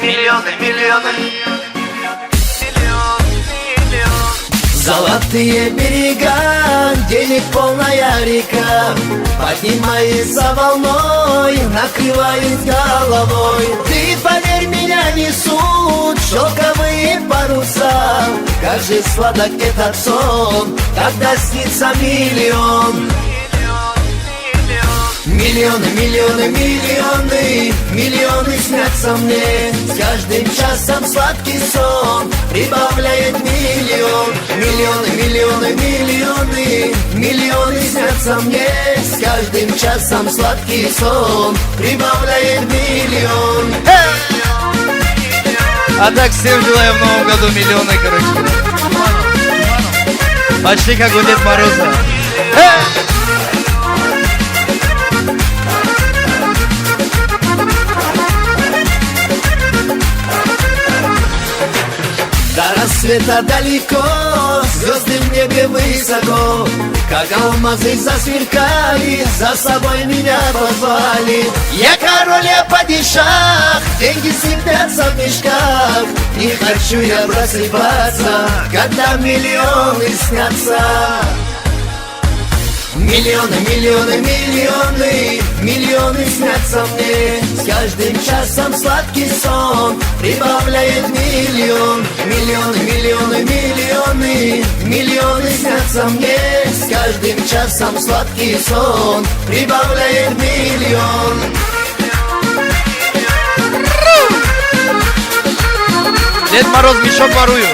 Миллионы, миллионы. Золотые берега, денег полная река, поднимается волной, накрывает головой. Ты поверь, меня несут шелковые паруса. Как же сладок этот сон, когда снится миллион. Миллионы, миллионы, миллионы, миллионы снятся мне. С каждым часом сладкий сон прибавляет миллион. Миллионы, миллионы, миллионы, миллионы снятся мне. С каждым часом сладкий сон прибавляет миллион. А так всем желаю в новом году миллионы, короче. Почти как у Дед Мороза. До рассвета далеко, звезды в небе высоко, как алмазы засверкали, за собой меня позвали. Я король, я падишах, деньги сыпятся в мешках. Не хочу я просыпаться, когда миллионы снятся. Миллионы, миллионы, миллионы, миллионы снятся мне. С каждым часом сладкий сон прибавляет миллион. Миллионы, миллионы, миллионы, миллионы снятся мне. С каждым часом сладкий сон прибавляет миллион. Дед Мороз мешок ворую.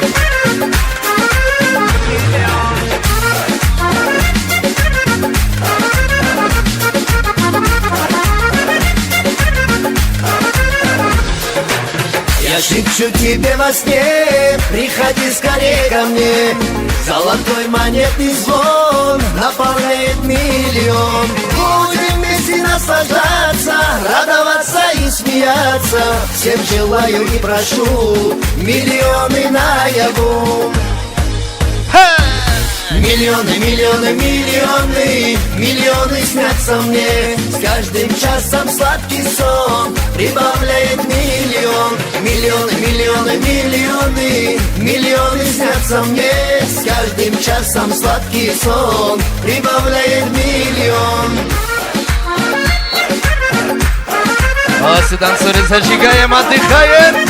Я шепчу тебе во сне, приходи скорее ко мне. Золотой монетный звон наполняет миллион. Будем вместе наслаждаться, радоваться и смеяться. Всем желаю и прошу миллионы наяву. Миллионы, миллионы, миллионы, миллионы снятся мне. С каждым часом сладкий сон прибавляет миллион. Миллионы, миллионы, миллионы, миллионы снятся мне. С каждым часом сладкий сон прибавляет миллион. Молодцы, танцоры, зажигаем, отдыхаем.